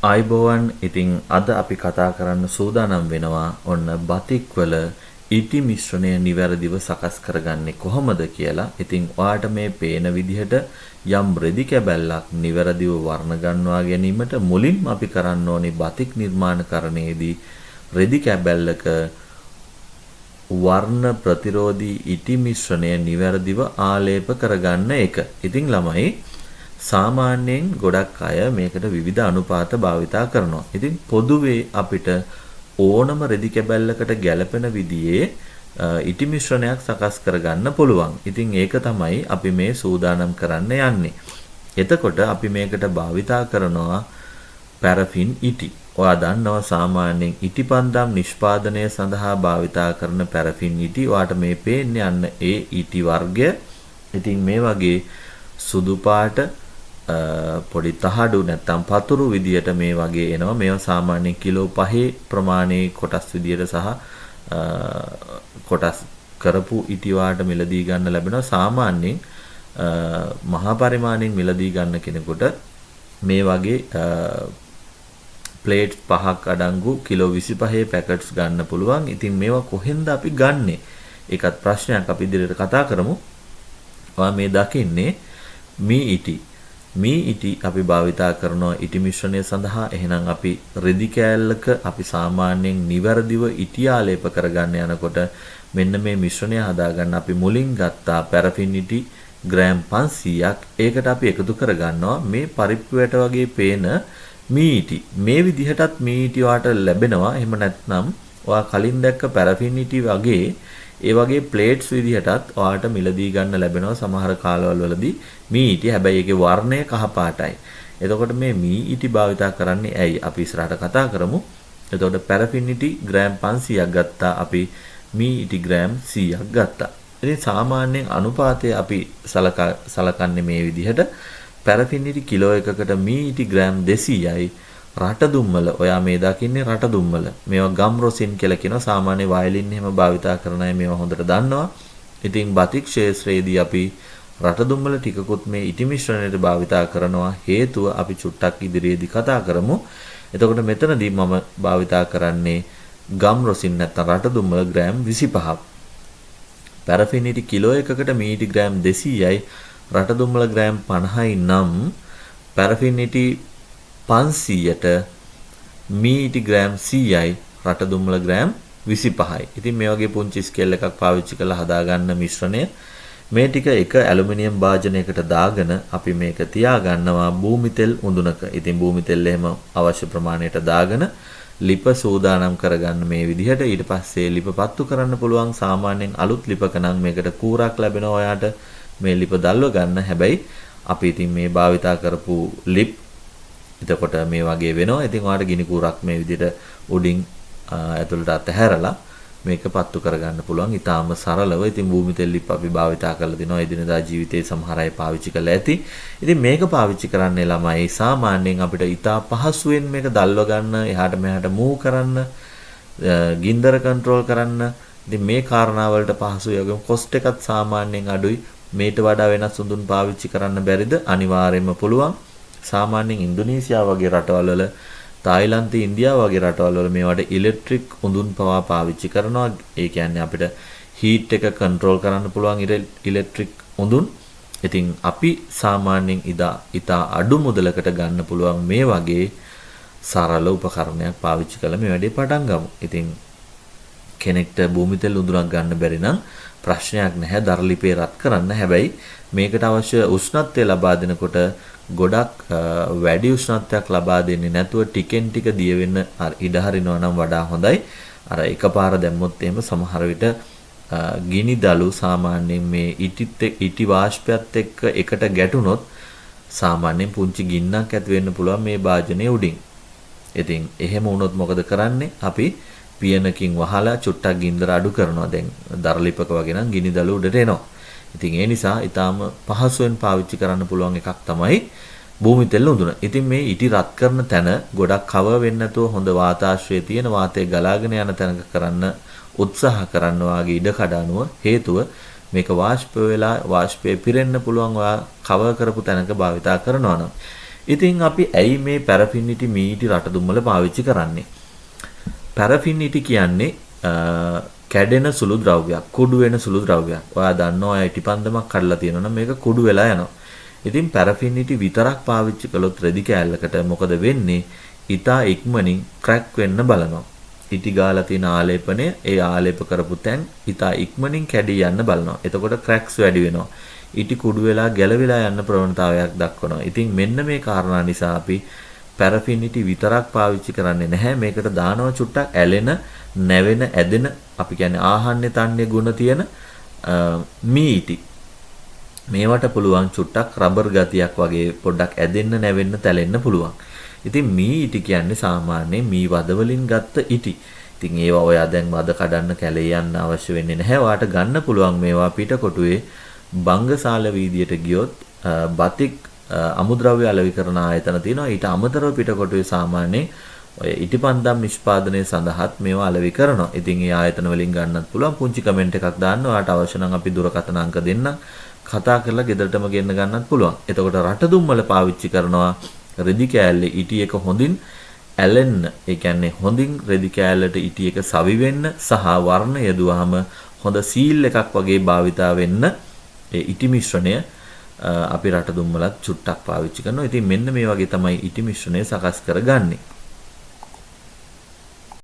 ආයිබෝවන් ඉතින් අද අපි කතා කරන්න සූදානම් වෙනවා ඔන්න බතික්වල ඉටි මිශ්‍රණය නිවැරදිව සකස් කරගන්නේ කොහොමද කියලා. ඉතින් ඔයාට මේ පේන විදිහට යම් රෙදි කැබැල්ලක් නිවැරදිව වර්ණ ගන්වා ගැනීමට මුලින්ම අපි කරන්න ඕනේ බතික් නිර්මාණකරණයේදී රෙදි කැබැල්ලක වර්ණ ප්‍රතිරෝධී ඉටි මිශ්‍රණය නිවැරදිව ආලේප කරගන්න එක. ඉතින් ළමයි සාමාන්‍යයෙන් ගොඩක් අය මේකට විවිධ අනුපාත භාවිතා කරනවා. ඉතින් පොදුවේ අපිට ඕනම රෙදි කැබැල්ලකට ගැළපෙන විදිහේ ඉටි මිශ්‍රණයක් සකස් කරගන්න පුළුවන්. ඉතින් ඒක තමයි අපි මේ සූදානම් කරන්න යන්නේ. එතකොට අපි මේකට භාවිතා කරනවා පැරෆින් ඉටි. ඔයා දන්නවා සාමාන්‍යයෙන් ඉටි පන්දම් නිෂ්පාදනය සඳහා භාවිතා කරන පැරෆින් ඉටි. ඔයාට මේ පේන්නේ යන්න ඒ ඉටි වර්ගය. ඉතින් මේ වගේ සුදු පාට පොඩි තහඩු නැත්තම් පතුරු විදියට මේ වගේ එනවා. මේවා සාමාන්‍යයෙන් කිලෝ 5 ප්‍රමාණයේ කොටස් විදියට සහ කොටස් කරපු ඉටි වාට මිලදී ගන්න ලැබෙනවා. සාමාන්‍යයෙන් මහා පරිමාණයෙන් මිලදී ගන්න කෙනෙකුට මේ වගේ ප්ලේට් 5ක් අඩංගු කිලෝ 25 පැකට්ස් ගන්න පුළුවන්. ඉතින් මේවා කොහෙන්ද අපි ගන්නෙ? ඒකත් ප්‍රශ්නයක්. අපි ඉදිරියට කතා කරමු. ඔයා මේ දකින්නේ මී ඉටි. මී ඉටි අපි භාවිතා කරනවා ඉටි මිශ්‍රණය සඳහා. එහෙනම් අපි රෙදි කෑල්ලක අපි සාමාන්‍යයෙන් නිවැරදිව ඉටි ආලේප කරගන්න යනකොට මෙන්න මේ මිශ්‍රණය හදාගන්න අපි මුලින් ගත්තා පැරෆින් ඉටි ග්‍රෑම් 500ක්. ඒකට අපි එකතු කරගන්නවා මේ පරිප්පු වැට වගේ පේන මී ඉටි. මේ විදිහටත් මී ඉටි වාට ලැබෙනවා. එහෙම නැත්නම් ඔයා කලින් දැක්ක පැරෆින් ඉටි වගේ ඒ වගේ ප්ලේට්ස් විදිහටත් ඔයාට මිලදී ගන්න ලැබෙනවා සමහර කාලවල වලදී මී ඉටි. හැබැයි ඒකේ වර්ණය කහ පාටයි. එතකොට මේ මී ඉටි භාවිතා කරන්නේ ඇයි? අපි ඉස්සරහට කතා කරමු. එතකොට පැරෆින් ඉටි ග්‍රෑම් 500ක් ගත්තා. අපි මී ඉටි ග්‍රෑම් 100ක් ගත්තා. ඉතින් සාමාන්‍යයෙන් අනුපාතය අපි සලකන්නේ මේ විදිහට. පැරෆින් ඉටි කිලෝ එකකට මී ඉටි ග්‍රෑම් 200යි. රටදුම්මල ඔයා මේ දකින්නේ රටදුම්මල. මේවා ගම් රොසින් කියලා කියනවා. සාමාන්‍ය වයලින් එහෙම භාවිතා කරන අය මේවා හොඳට දන්නවා. ඉතින් බතික් ක්ෂේත්‍රයේදී අපි රටදුම්මල ටිකකුත් මේ ඉටි මිශ්‍රණයට භාවිතා කරනවා. හේතුව අපි චුට්ටක් ඉදිරියේදී කතා කරමු. එතකොට මෙතනදී මම භාවිතා කරන්නේ ගම් රොසින් නැත්නම් රටදුම්මල ග්‍රෑම් 25ක්. පැරෆින් ඉටි කිලෝ එකකට මී ඉටි ග්‍රෑම් 200යි. රටදුම්මල ග්‍රෑම් 50යි නම් පැරෆින් ඉටි 500ට මී ඉටි ග්‍රෑම් 100යි රටදුම්මල ග්‍රෑම් 25යි. ඉතින් මේ වගේ පුංචි ස්කේල් එකක් පාවිච්චි කරලා හදාගන්න මිශ්‍රණය මේ ටික එක ඇලුමිනියම් භාජනයකට දාගෙන අපි මේක තියාගන්නවා භූමි තෙල් උඳුනක. ඉතින් භූමි තෙල් එහෙම අවශ්‍ය ප්‍රමාණයට දාගෙන ලිප සූදානම් කරගන්න මේ විදිහට. ඊට පස්සේ ලිප පත්තු කරන්න පුළුවන්. සාමාන්‍යයෙන් අලුත් ලිපක නම් මේකට කූරක් ලැබෙනවා ඔයාට මේ ලිප දැල්ව ගන්න. හැබැයි අපි ඉතින් මේ භාවිතා කරපු ලිප් එතකොට මේ වගේ වෙනවා. ඉතින් ඔයාලට ගිනි කූරක් මේ විදිහට උඩින් ඇතුළට අතහැරලා මේක පත්තු කරගන්න පුළුවන්. ඊටාම සරලව. ඉතින් භූමි තෙල් ලිප් අපි භාවිතා කරලා දිනවා. එදිනදා ජීවිතේ සමහර අය පාවිච්චි කරලා ඇති. ඉතින් මේක පාවිච්චි කරන්නේ ළමයි සාමාන්‍යයෙන් අපිට ඊටා පහසුවෙන් මේක දල්ව ගන්න, එහාට මෙහාට මූව් කරන්න, ගින්දර කන්ට්‍රෝල් කරන්න. ඉතින් මේ කාරණාවලට පහසුයි. වගේම කොස්ට් එකත් සාමාන්‍යයෙන් අඩුයි. මේට වඩා වෙනස් උඳුන් පාවිච්චි කරන්න බැරිද? අනිවාර්යයෙන්ම පුළුවන්. සාමාන්‍යයෙන් ඉන්දුනීසියා වගේ රටවල් වල, තායිලන්තේ, ඉන්දියාව වගේ රටවල් වල මේවට ඉලෙක්ට්‍රික් උඳුන් පවා පාවිච්චි කරනවා. ඒ කියන්නේ අපිට හීට් එක කන්ට්‍රෝල් කරන්න පුළුවන් ඉලෙක්ට්‍රික් උඳුන්. ඉතින් අපි සාමාන්‍යයෙන් ඉතා අඩු මුදලකට ගන්න පුළුවන් මේ වගේ සරල උපකරණයක් පාවිච්චි කරලා මේ වැඩේ පටන් ගමු. ඉතින් කෙනෙක්ට භූමි තෙල් උඳුනක් ගන්න බැරි නම් ප්‍රශ්නයක් නැහැ. දරලිපේ රත් කරන්න. හැබැයි මේකට අවශ්‍ය උෂ්ණත්වය ලබා දෙනකොට ගොඩක් වැඩි උෂ්ණත්වයක් ලබා දෙන්නේ නැතුව ටිකෙන් ටික දිය වෙන්න ඉඩ හරිනවා නම් වඩා හොඳයි. අර එකපාර දැම්මොත් එහෙම සමහර විට ගිනි දළු සාමාන්‍යයෙන් මේ ඉටි වාෂ්පයත් එක්ක එකට ගැටුනොත් සාමාන්‍යයෙන් පුංචි ගින්නක් ඇති වෙන්න පුළුවන් මේ භාජනයේ උඩින්. ඉතින් එහෙම වුණොත් මොකද කරන්නේ? අපි පියනකින් වහලා චුට්ටක් ගින්දර අඩු කරනවා. දැන් දරලිපක වගේ නම් ගිනි දළු උඩට එනවා. ඉතින් ඒ නිසා ඊටාම පහසුවෙන් පාවිච්චි කරන්න පුළුවන් එකක් තමයි භූමි තෙල් උඳුන. ඉතින් මේ ඉටි රත් කරන තැන ගොඩක් කවර් වෙන්නේ නැතුව හොඳ වාතාශ්‍රය තියෙන වාතය ගලාගෙන යන තැනක කරන්න උත්සාහ කරන්න වාගේ ඉඩ කඩනුව හේතුව මේක වාෂ්ප වෙලා වාෂ්පය පිරෙන්න පුළුවන් ඔයා කවර් කරපු තැනක භාවිතා කරනවා නම්. ඉතින් අපි ඇයි මේ පැරෆින් ඉටි මී ඉටි රටදුම්මල පාවිච්චි කරන්නේ? පැරෆින් ඉටි කියන්නේ කැඩෙන සුළු ද්‍රව්‍යයක්, කුඩු වෙන සුළු ද්‍රව්‍යයක්. ඔයා දන්නවා ඔය ඉටිපන්දමක් කඩලා තියෙනවා නම් මේක කුඩු වෙලා යනවා. ඉතින් පැරෆින් ඉටි විතරක් පාවිච්චි කළොත් රෙදි කෑල්ලකට මොකද වෙන්නේ? ඉතා ඉක්මනින් ක්‍රැක් වෙන්න බලනවා. ඉටි ගාලා තියෙන ආලේපනය, ඒ ආලේප කරපු තැන් ඉතා ඉක්මනින් කැඩී යන්න බලනවා. එතකොට ක්‍රැක්ස් වැඩි වෙනවා. ඉටි කුඩු වෙලා ගැලවිලා යන්න ප්‍රවණතාවයක් දක්වනවා. ඉතින් මෙන්න මේ කාරණා නිසා අපි පැරෆින් ඉටි විතරක් පාවිච්චි කරන්නේ නැහැ. මේකට දානවා චුට්ටක් ඇලෙන, නැවෙන, ඇදෙන, අපි කියන්නේ ආහන්නේ තන්නේ ගුණ තියෙන මී ඉටි. මේවට පුළුවන් චුට්ටක් රබර් ගතියක් වගේ පොඩ්ඩක් ඇදෙන්න, නැවෙන්න, තැලෙන්න පුළුවන්. ඉතින් මී ඉටි කියන්නේ සාමාන්‍යයෙන් මී වද වලින් ගත්ත ඉටි. ඉතින් ඒවා ඔයා දැන් වද කඩන්න කැලේ යන්න අවශ්‍ය වෙන්නේ නැහැ. ඔයාට ගන්න පුළුවන් මේවා පිටකොටුවේ බංගසාල වීදියට ගියොත් බතික් අමුද්‍රව්‍ය අලෙවි කරන ආයතන තියෙනවා. ඊට අමතරව පිටකොටුවේ සාමාන්‍යයෙන් ඔය ඉටිපන්දම් නිෂ්පාදනය සඳහාත් මේවා අලෙවි කරනවා. ඉතින් ඒ ආයතන වලින් ගන්නත් පුළුවන්. පුංචි කමෙන්ට් එකක් දාන්න. ඔයාට අවශ්‍ය නම් අපි දුරකථන අංක දෙන්නම්. කතා කරලා ගෙදරටම ගෙන්න ගන්නත් පුළුවන්. එතකොට රටදුම්මල පාවිච්චි කරනවා රෙදි කෑල්ලේ ඉටි එක හොඳින් ඇලෙන්න, ඒ කියන්නේ හොඳින් රෙදි කෑල්ලට ඉටි එක සවි වෙන්න සහ වර්ණ යදුවාම හොඳ සීල් එකක් වගේ භාවිතා වෙන්න ඒ ඉටි මිශ්‍රණය අපි රටදුම්මලත් චුට්ටක් පාවිච්චි කරනවා. ඉතින් මෙන්න මේ වගේ තමයි ඉටි මිශ්‍රණය සකස් කරගන්නේ.